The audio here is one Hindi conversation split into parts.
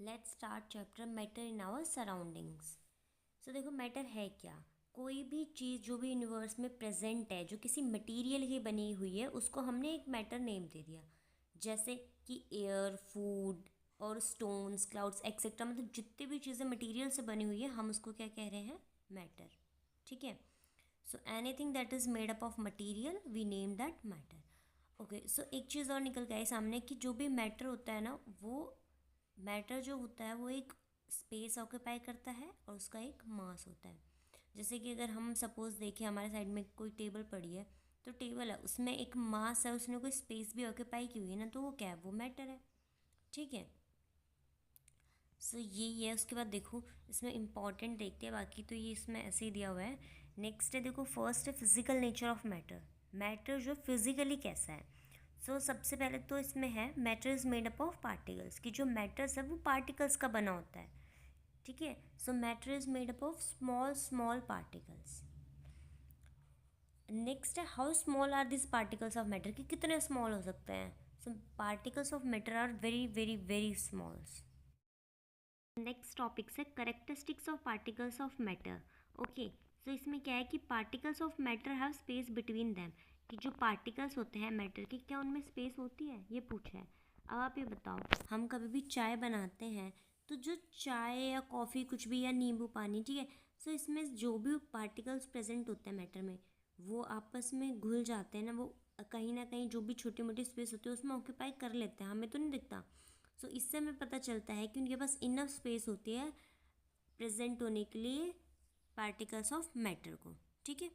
Let's start chapter matter in our surroundings. So देखो मैटर है क्या। कोई भी चीज़ जो भी यूनिवर्स में प्रेजेंट है, जो किसी मटेरियल की बनी हुई है, उसको हमने एक मैटर नेम दे दिया। जैसे कि एयर, फूड और स्टोन्स, क्लाउड्स एक्सेट्रा, मतलब जितनी भी चीज़ें मटेरियल से बनी हुई है, हम उसको क्या कह रहे हैं? मैटर। ठीक है। So anything that is made up of material we name that matter. Okay, so एक चीज़ और निकल के आई सामने कि जो भी मैटर होता है ना, वो मैटर जो होता है वो एक स्पेस ऑक्यूपाई करता है और उसका एक मास होता है। जैसे कि अगर हम सपोज़ देखें, हमारे साइड में कोई टेबल पड़ी है, तो टेबल है, उसमें एक मास है, उसने कोई स्पेस भी ऑक्यूपाई की हुई है ना, तो वो क्या है? वो मैटर है। ठीक है। सो यही है। उसके बाद देखो इसमें इंपॉर्टेंट देखते हैं, बाकी तो ये इसमें ऐसे ही दिया हुआ है। नेक्स्ट है, देखो फर्स्ट है physical nature of matter. Matter जो फिजिकली कैसा है। सबसे पहले तो इसमें है matter is made up of particles, कि जो मैटर्स है वो पार्टिकल्स का बना होता है। ठीक है। Matter is made up of small small particles. Next है how small are this particles of matter, कि कितने स्मॉल हो सकते हैं। Particles of matter are very very very smalls. Next topic है characteristics of particles of matter. Okay, so इसमें क्या है कि particles of matter have space between them, कि जो पार्टिकल्स होते हैं मैटर के, क्या उनमें स्पेस होती है, ये पूछा है। अब आप ये बताओ, हम कभी भी चाय बनाते हैं, तो जो चाय या कॉफ़ी कुछ भी, या नींबू पानी, ठीक है, इसमें जो भी पार्टिकल्स प्रेजेंट होते हैं मैटर में, वो आपस में घुल जाते हैं ना, वो कहीं ना कहीं जो भी छोटी मोटी स्पेस होती है उसमें ऑक्यूपाई कर लेते हैं, हमें तो नहीं दिखता। इससे हमें पता चलता है कि उनके पास इनफ स्पेस होती है प्रेजेंट होने के लिए पार्टिकल्स ऑफ मैटर को। ठीक है।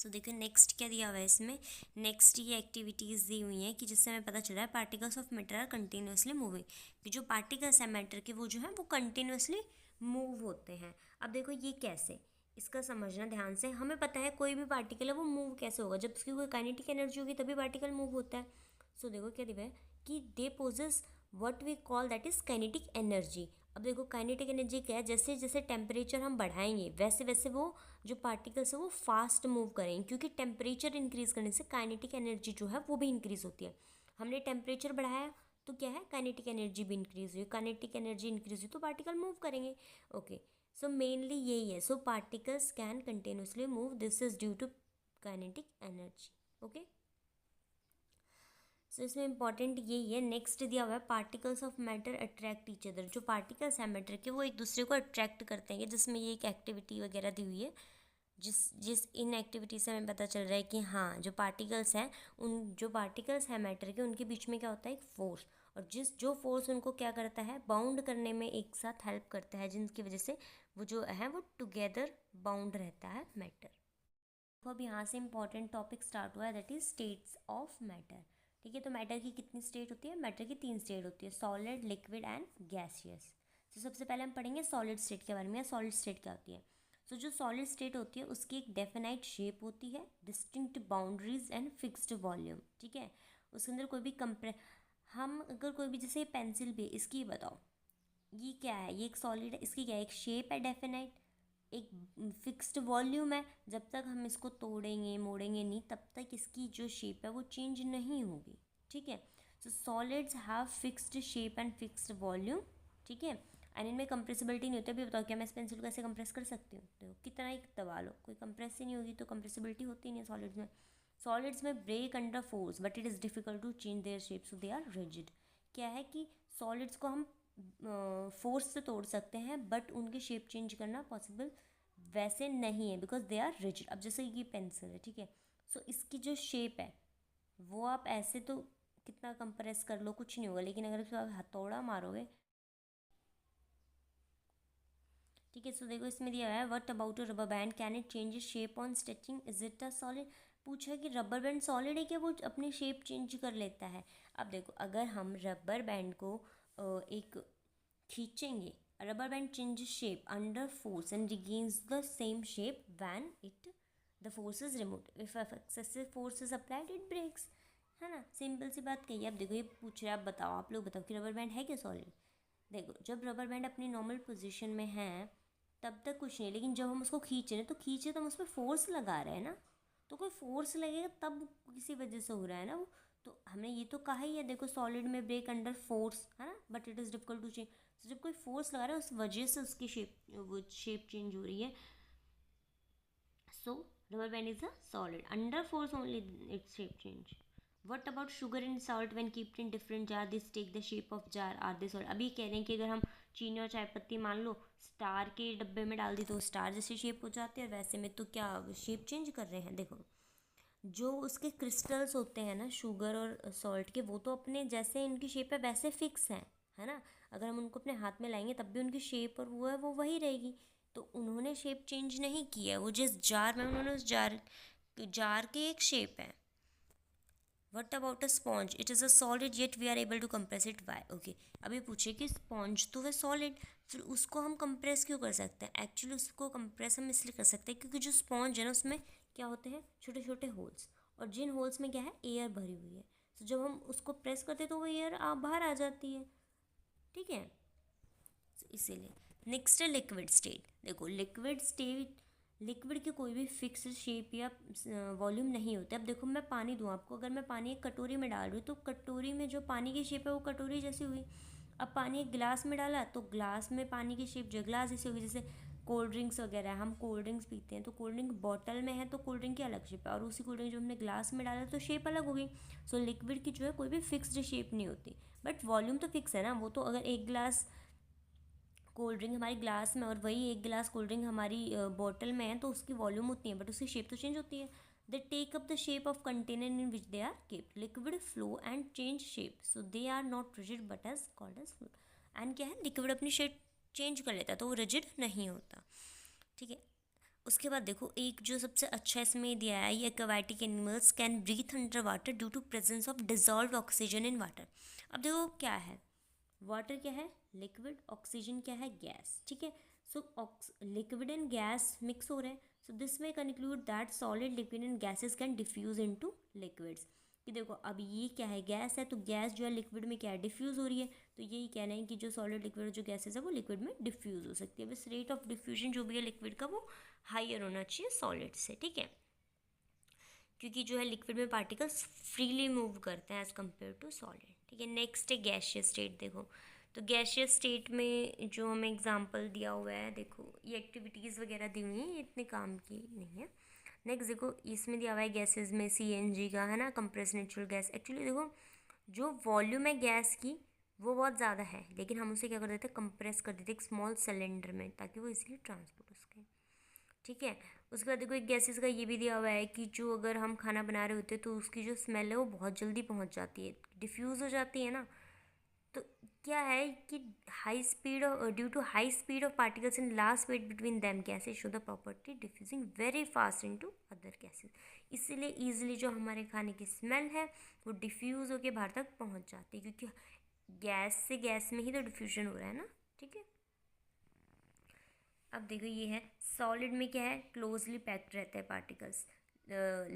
देखो नेक्स्ट क्या दिया हुआ है इसमें। नेक्स्ट ये एक्टिविटीज़ दी हुई हैं कि जिससे हमें पता चल रहा है particles of matter are continuously moving, कि जो पार्टिकल्स हैं मैटर के वो जो है वो कंटिन्यूसली मूव होते हैं। अब देखो ये कैसे, इसका समझना ध्यान से। हमें पता है कोई भी पार्टिकल है वो मूव कैसे होगा, जब उसकी कोई काइनेटिक एनर्जी होगी तभी पार्टिकल मूव होता है। देखो क्या दिया है कि they possess what we call that is kinetic energy. अब देखो काइनेटिक एनर्जी क्या है, जैसे जैसे टेम्परेचर हम बढ़ाएंगे वैसे वैसे वो जो पार्टिकल्स है वो फास्ट मूव करेंगे, क्योंकि टेम्परेचर इंक्रीज करने से काइनेटिक एनर्जी जो है वो भी इंक्रीज होती है। हमने टेम्परेचर बढ़ाया तो क्या है, काइनेटिक एनर्जी भी इंक्रीज हुई, काइनेटिक एनर्जी इंक्रीज हुई तो पार्टिकल मूव करेंगे। ओके, मेनली यही है। Particles can continuously move, this is due to kinetic energy. Okay, इसमें इंपॉर्टेंट यही है। नेक्स्ट दिया हुआ है particles of matter attract each other. जो पार्टिकल्स हैं मैटर के वो एक दूसरे को अट्रैक्ट करते हैं, जिसमें ये एक एक्टिविटी वगैरह दी हुई है, जिस जिस इन एक्टिविटी से हमें पता चल रहा है कि हाँ जो पार्टिकल्स हैं, उन जो पार्टिकल्स हैं मैटर के, उनके बीच में क्या होता है, एक फोर्स, और जो फोर्स उनको क्या करता है, बाउंड करने में एक साथ हेल्प करता है, जिनकी वजह से वो जो है वो टुगेदर बाउंड रहता है मैटर। तो अब यहाँ से इंपॉर्टेंट टॉपिक स्टार्ट हुआ है, that is states of matter. ठीक है, तो मैटर की कितनी स्टेट होती है? मैटर की 3 स्टेट होती है, सॉलिड, लिक्विड एंड गैसियस। सबसे पहले हम पढ़ेंगे सॉलिड स्टेट के बारे में। सॉलिड स्टेट क्या होती है? जो सॉलिड स्टेट होती है उसकी एक डेफिनाइट शेप होती है, distinct boundaries and fixed volume. ठीक है, उसके अंदर कोई भी हम अगर कोई भी, जैसे पेंसिल भी, इसकी बताओ ये क्या है, ये एक सॉलिड है, इसकी क्या है, एक शेप है डेफिनाइट, एक फिक्स्ड वॉल्यूम है। जब तक हम इसको तोड़ेंगे मोड़ेंगे नहीं, तब तक इसकी जो शेप है वो चेंज नहीं होगी। ठीक है, solids have fixed shape and fixed volume. ठीक है, एंड इनमें कंप्रेसिबिलिटी नहीं होती। अभी बताओ क्या मैं इस पेंसिल को ऐसे कंप्रेस कर सकती हूँ? देखो कितना ही दबा लो, कोई कंप्रेस ही नहीं होगी, तो कंप्रेसिबिलिटी होती नहीं है सॉलिड्स में। सॉलिड्स में break under force but it is difficult to change their shape, so they are rigid. क्या है कि सॉलिड्स को हम फोर्स से तोड़ सकते हैं, बट उनकी शेप चेंज करना पॉसिबल वैसे नहीं है, बिकॉज दे आर रिजिड। अब जैसे ये पेंसिल है, ठीक है, इसकी जो शेप है वो आप ऐसे तो कितना कंप्रेस कर लो कुछ नहीं होगा, लेकिन अगर उसको आप हथौड़ा मारोगे, ठीक है। देखो इसमें दिया है what about a rubber band, can it change shape on stretching, is it a solid. पूछा है कि रबर बैंड सॉलिड है क्या, वो अपनी शेप चेंज कर लेता है। अब देखो अगर हम रबर बैंड को एक खींचेंगे, rubber band change shape under force and regains the same shape when it the force is removed, if excessive force is applied it breaks. है ना, सिंपल सी बात कही है। अब देखो ये पूछ रहे हैं, आप बताओ, आप लोग बताओ कि रबर बैंड है क्या सॉलिड। देखो जब रबर बैंड अपनी नॉर्मल पोजीशन में है तब तक कुछ नहीं, लेकिन जब हम उसको खींच रहे हैं तो हम उस पर फोर्स लगा रहे हैं ना, तो कोई फोर्स लगेगा तब किसी वजह से हो रहा है ना वो, तो हमने ये तो कहा ही है, देखो सॉलिड में ब्रेक अंडर फोर्स, है ना, but it is difficult to change. तो जब कोई फोर्स लगा रहा है उस वजह से उसकी वो शेप चेंज हो रही है। So rubber band is a solid. Under force only its shape change. What about sugar and salt when kept in different jar? This take the shape of jar. Are they solid? अभी कह रहे हैं कि अगर हम चीनी और चाय पत्ती मान लो स्टार के डब्बे में डाल दी तो स्टार जैसी शेप हो जाती है, वैसे में तो क्या शेप चेंज कर रहे हैं। देखो जो उसके क्रिस्टल्स होते हैं ना शुगर और सॉल्ट के, वो तो अपने जैसे इनकी शेप है वैसे फिक्स हैं, है ना। अगर हम उनको अपने हाथ में लाएंगे तब भी उनकी शेप और वो है वो वही रहेगी। तो उन्होंने शेप चेंज नहीं किया है, वो जिस जार में उन्होंने उस जार की एक शेप है। What about a sponge? It is a solid yet we are able to compress it why. Okay, अभी पूछे कि स्पॉन्ज तो है सॉलिड, फिर उसको हम कंप्रेस क्यों कर सकते हैं? एक्चुअली उसको कंप्रेस हम इसलिए कर सकते हैं क्योंकि जो स्पॉन्ज है ना उसमें क्या होते हैं, छोटे छोटे होल्स, और जिन होल्स में क्या है, एयर भरी हुई है। तो जब हम उसको प्रेस करते हैं तो वो एयर बाहर आ जाती है, ठीक है। इसीलिए नेक्स्ट है लिक्विड स्टेट। देखो लिक्विड स्टेट, लिक्विड की कोई भी फिक्स शेप या वॉल्यूम नहीं होता। अब देखो मैं पानी दूँ आपको, अगर मैं पानी एक कटोरी में डाल रही हूँ तो कटोरी में जो पानी की शेप है वो कटोरी जैसी हुई। अब पानी एक गिलास में डाला तो ग्लास में पानी की शेप जो ग्लास जैसी होगी। जैसे कोल्ड ड्रिंक्स वगैरह, हम कोल्ड ड्रिंक्स पीते हैं तो कोल्ड ड्रिंक बॉटल में है तो कोल्ड ड्रिंक की अलग शेप है, और उसी कोल्ड ड्रिंक जो हमने ग्लास में डाला तो शेप अलग हो गई। सो लिक्विड की जो है कोई भी फिक्स्ड शेप नहीं होती, बट वॉल्यूम तो फिक्स है ना। वो तो अगर एक गिलास कोल्ड ड्रिंक हमारी ग्लास में और वही एक गिलास कोल्ड ड्रिंक हमारी बॉटल में है तो उसकी वॉल्यूम उतनी है, बट उसकी शेप तो चेंज होती है। They take up the shape of container in which they are kept. Liquid flow and change shape, so they are not rigid but as called as fluid. And क्या है, लिक्विड अपनी शेप चेंज कर लेता है तो वो रिजिड नहीं होता, ठीक है। उसके बाद देखो एक जो सबसे अच्छा इसमें दिया है, ये aquatic animals can breathe under water due to presence of dissolve oxygen in water. अब देखो क्या है, वाटर क्या है, लिक्विड, ऑक्सीजन क्या है, गैस, ठीक है। So liquid and gas mix हो रहे हैं। सो दिस में conclude that solid, liquid and gases can diffuse into liquids. कि देखो अब ये क्या है, गैस है, तो गैस जो है लिक्विड में क्या है, डिफ्यूज़ हो रही है। तो यही कहना है कि जो सॉलिड, लिक्विड, जो गैसेस है वो लिक्विड में डिफ्यूज़ हो सकती है। बस रेट ऑफ डिफ्यूजन जो भी है लिक्विड का वो हाइयर होना चाहिए सॉलिड से, ठीक है, क्योंकि जो है लिक्विड में पार्टिकल्स फ्रीली मूव करते हैं एज़ कम्पेयर टू सॉलिड, ठीक है। नेक्स्ट है गैशियस स्टेट। देखो तो गैशियस स्टेट में जो हमें एग्जांपल दिया हुआ है, देखो ये एक्टिविटीज़ वगैरह दी हुई हैं, ये इतने काम की नहीं है। नेक्स्ट देखो इसमें दिया हुआ है गैसेस में CNG का, है ना, कंप्रेस नेचुरल गैस। एक्चुअली देखो जो वॉल्यूम है गैस की वो बहुत ज़्यादा है, लेकिन हम उसे क्या कर देते हैं, कंप्रेस कर देते हैं एक स्मॉल सिलेंडर में ताकि वो इजीली ट्रांसपोर्ट हो सके, ठीक है। उसके बाद देखो एक गैसेस का ये भी दिया हुआ है कि जो अगर हम खाना बना रहे होते हैं तो उसकी जो स्मेल है वो बहुत जल्दी पहुंच जाती है, डिफ्यूज़ हो जाती है ना। तो क्या है कि high speed due to high speed of particles in last speed between them gases show the property diffusing very fast into other gases. इसीलिए ईजिली जो हमारे खाने की स्मेल है वो डिफ्यूज़ होकर बाहर तक पहुंच जाती है, क्योंकि गैस से गैस में ही तो डिफ्यूजन हो रहा है ना, ठीक है। अब देखो ये है सॉलिड में क्या है, क्लोजली पैक्ड रहते हैं पार्टिकल्स।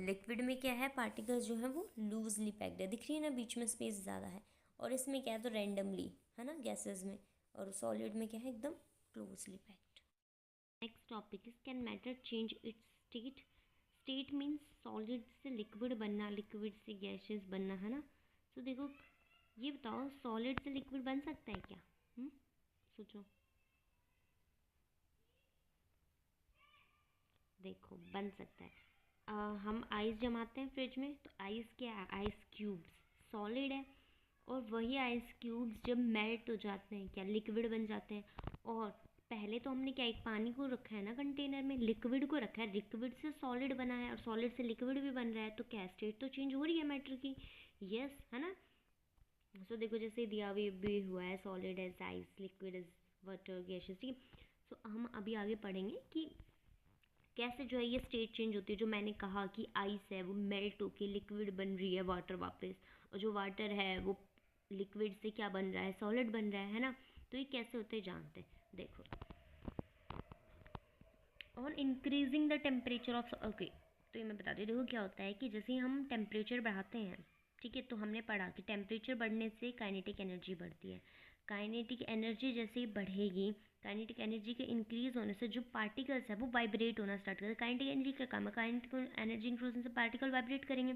लिक्विड में क्या है, पार्टिकल्स जो है वो लूजली पैक्ड है, दिख रही है ना, बीच में स्पेस ज़्यादा है। और इसमें क्या है, तो रैंडमली, है ना, गैसेस में। और सॉलिड में क्या है, एकदम closely packed. Next topic is can matter change it's state. State means solid से लिक्विड बनना, लिक्विड से गैसेस बनना, है ना। तो देखो ये बताओ सॉलिड से लिक्विड बन सकता है क्या? सोचो, देखो बन सकता है। हम आइस जमाते हैं फ्रिज में तो आइस क्या है, आइस क्यूब्स सॉलिड है। और वही आइस क्यूब्स जब मेल्ट हो जाते हैं क्या, लिक्विड बन जाते हैं। और पहले तो हमने क्या, एक पानी को रखा है ना कंटेनर में, लिक्विड को रखा है, लिक्विड से सॉलिड बना है और सॉलिड से लिक्विड भी बन रहा है, तो क्या स्टेट तो चेंज हो रही है मैटर की, यस, है ना। सो देखो जैसे दिया हुआ भी हुआ है, solid as ice, liquid as water, gases, ठीक है। सो हम अभी आगे पढ़ेंगे कि कैसे जो है ये स्टेट चेंज होती है। जो मैंने कहा कि आइस है वो मेल्ट होके लिक्विड बन रही है, वाटर वापस, और जो वाटर है वो लिक्विड से क्या बन रहा है, सॉलिड बन रहा है ना। तो ये कैसे होते हैं जानते हैं, देखो on increasing the temperature of, okay, तो ये मैं बता दी। देखो क्या होता है कि जैसे हम टेम्परेचर बढ़ाते हैं, ठीक है, तो हमने पढ़ा कि टेम्परेचर बढ़ने से काइनेटिक एनर्जी बढ़ती है। काइनेटिक एनर्जी जैसे ही बढ़ेगी, काइनेटिक एनर्जी के इंक्रीज होने से जो पार्टिकल्स है वो वाइब्रेट होना स्टार्ट करेंगे। काइनेटिक एनर्जी का काम है, काइनेटिक एनर्जी इंक्रीज होने से पार्टिकल वाइब्रेट करेंगे।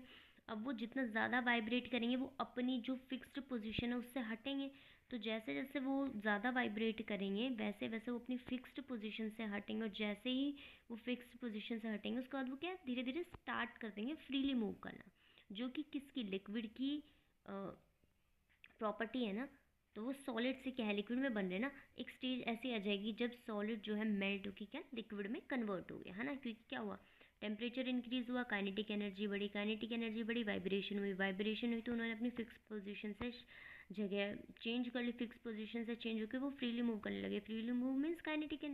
अब वो जितना ज़्यादा वाइब्रेट करेंगे वो अपनी जो फिक्स्ड पोजीशन है उससे हटेंगे। तो जैसे जैसे वो ज़्यादा वाइब्रेट करेंगे वैसे वैसे वो अपनी फिक्स्ड पोजीशन से हटेंगे, और जैसे ही वो फिक्स्ड पोजीशन से हटेंगे उसके बाद वो क्या धीरे धीरे स्टार्ट कर देंगे फ्रीली मूव करना, जो कि किसकी, लिक्विड की प्रॉपर्टी है ना। तो वो सॉलिड से क्या है, लिक्विड में बन रहे ना। एक स्टेज ऐसी आ जाएगी जब सॉलिड जो है मेल्ट होकर क्या लिक्विड में कन्वर्ट हो गया है ना, क्योंकि क्या हुआ, टेम्परेचर इंक्रीज हुआ, काइनेटिक एनर्जी बढ़ी, काइनेटिक एनर्जी बढ़ी, वाइब्रेशन हुई, वाइब्रेशन हुई तो उन्होंने अपनी फिक्स पोजीशन से जगह चेंज कर ली, फिक्स पोजीशन से चेंज होकर वो फ्रीली मूव करने लगे। Freely move means kinetic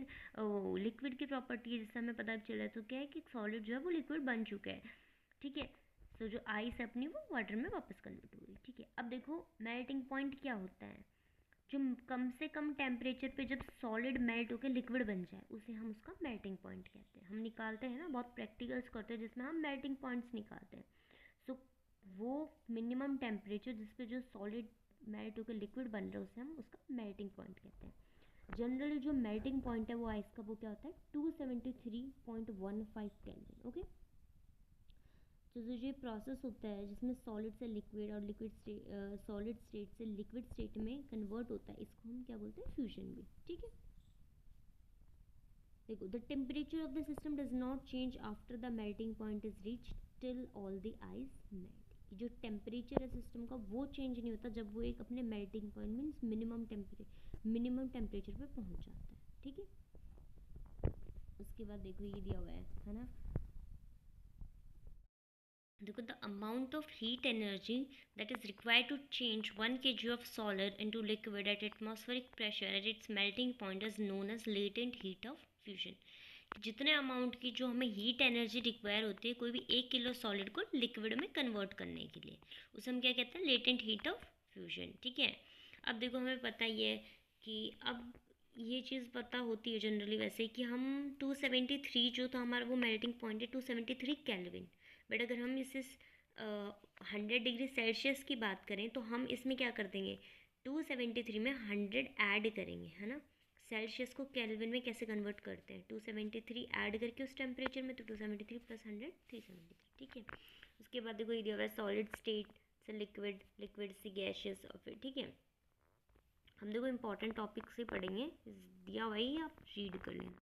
liquid की प्रॉपर्टी है जिससे हमें पता चला। तो क्या है कि सॉलिड जो है वो लिक्विड बन चुका है, ठीक है। तो जो आइस है अपनी वो वाटर में वापस कन्वर्ट हो गई, ठीक है। अब देखो मेल्टिंग पॉइंट क्या होता है, जो कम से कम टेम्परेचर पे जब सॉलिड मेल्ट होकर लिक्विड बन जाए उसे हम उसका मेल्टिंग पॉइंट कहते हैं। हम निकालते हैं ना, बहुत प्रैक्टिकल्स करते हैं जिसमें हम मेल्टिंग पॉइंट्स निकालते हैं। सो वो मिनिमम टेम्परेचर जिस पे जो सॉलिड मेल्ट होकर लिक्विड बन रहा है उसे हम उसका मेल्टिंग पॉइंट कहते हैं। जनरली जो मेल्टिंग पॉइंट है वो आइस का वो क्या होता है 273.15 केल्विन, ओके। तो जो ये प्रोसेस होता है जिसमें सॉलिड से लिक्विड और सॉलिड स्टेट से लिक्विड स्टेट में कन्वर्ट होता है, इसको हम क्या बोलते हैं, फ्यूजन भी, ठीक है। देखो, the temperature of the system does not change after the melting point is reach till all the ice melt. जो टेम्परेचर है सिस्टम का वो चेंज नहीं होता जब वो एक अपने melting point means minimum temperature पे पहुंच जाता है, ठीक है। उसके बाद देखो ये दिया हुआ है ना। देखो, the amount of heat energy that is required to change 1 kg of solid into liquid at atmospheric pressure at its melting point is known as latent heat of fusion. जितने अमाउंट की जो हमें हीट एनर्जी रिक्वायर होती है कोई भी 1 किलो सॉलिड को लिक्विड में कन्वर्ट करने के लिए, उसे हम क्या कहते हैं, लेटेंट हीट ऑफ फ्यूजन, ठीक है। अब देखो हमें पता ही है कि अब ये चीज़ पता होती है जनरली वैसे कि हम 273 जो था हमारा वो मेल्टिंग पॉइंट है 273 केल्विन। बट अगर हम इसे 100 डिग्री सेल्सियस की बात करें तो हम इसमें क्या कर देंगे, 273 में 100 ऐड करेंगे, है ना। सेल्सियस को केल्विन में कैसे कन्वर्ट करते हैं, 273 ऐड करके उस टेम्परेचर में, तो 273 प्लस 100 373, ठीक है। उसके बाद देखो ये दिया हुआ है सॉलिड स्टेट से लिक्विड, लिक्विड से गैशियस और फिर, ठीक है। हम देखो इंपॉर्टेंट टॉपिक से पढ़ेंगे, दिया हुआ ही आप रीड कर लेना।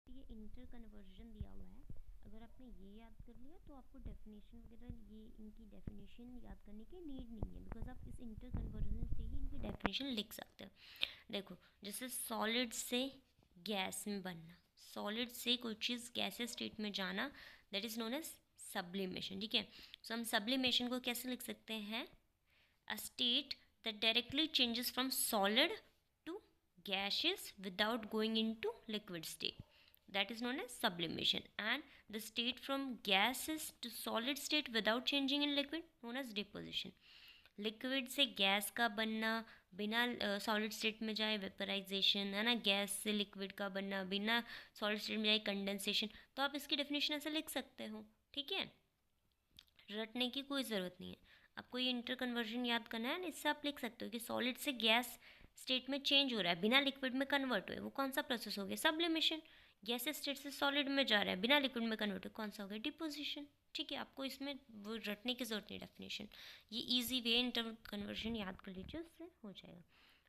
ये इंटर कन्वर्जन दिया हुआ है, अगर आपने ये याद कर लिया तो आपको डेफिनेशन वगैरह ये इनकी डेफिनेशन याद करने की नीड नहीं है, बिकॉज आप इस इंटर कन्वर्जन से ही इनकी डेफिनेशन लिख सकते हो। देखो जैसे सॉलिड से गैस में बनना, सॉलिड से कोई चीज़ गैसेस स्टेट में जाना, that is known as sublimation, ठीक है। सो हम सब्लिमेशन को कैसे लिख सकते हैं, a state that directly changes from solid to gaseous without going into liquid state, that is known as sublimation, and the state from gases to solid state without changing in liquid known as deposition। Liquid से गैस का बनना बिना सॉलिड स्टेट में जाए वेपराइजेशन, है ना। गैस से लिक्विड का बनना बिना सॉलिड स्टेट में जाए कंडेंसेशन। तो आप इसकी डेफिनेशन ऐसे लिख सकते हो, ठीक है। रटने की कोई ज़रूरत नहीं है, आपको ये इंटर कन्वर्जन याद करना है। इससे आप लिख सकते हो कि सॉलिड से गैस स्टेट में चेंज हो रहा है बिना लिक्विड में कन्वर्ट हुए, वो कौन सा प्रोसेस हो गया, सब्लिमेशन। गैस स्टेट से सॉलिड में जा रहा है बिना लिक्विड में कन्वर्ट हुए, कौन सा हो गया, डिपोजिशन, ठीक है। आपको इसमें वो रटने की ज़रूरत नहीं डेफिनेशन, ये ईजी वे इंटर कन्वर्जन याद कर लीजिए, उससे हो जाएगा।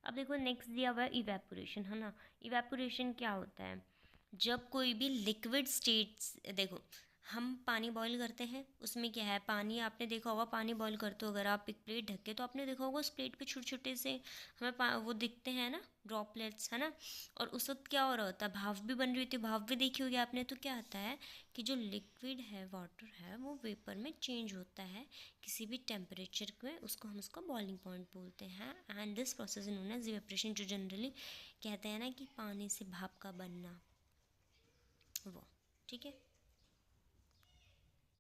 अब देखो नेक्स्ट दिया हुआ है इवेपोरेशन, है ना। इवेपोरेशन क्या होता है, जब कोई भी लिक्विड स्टेट्स, देखो हम पानी बॉईल करते हैं, उसमें क्या है, पानी आपने देखा होगा, पानी बॉईल करते हो अगर आप एक प्लेट ढक के तो आपने देखा होगा उस प्लेट पे छोटे छोटे से हमें वो दिखते हैं ना, ड्रॉपलेट्स, है ना। और उस वक्त क्या हो रहा होता है, भाप भी बन रही होती है, भाप भी देखी होगी आपने। तो क्या होता है कि जो लिक्विड है, वाटर है, वो वेपर में चेंज होता है किसी भी टेम्परेचर में, उसको हम उसका बॉइलिंग पॉइंट बोलते हैं। And this process is known as evaporation, जो जनरली कहते हैं ना कि पानी से भाप का बनना, वो, ठीक है।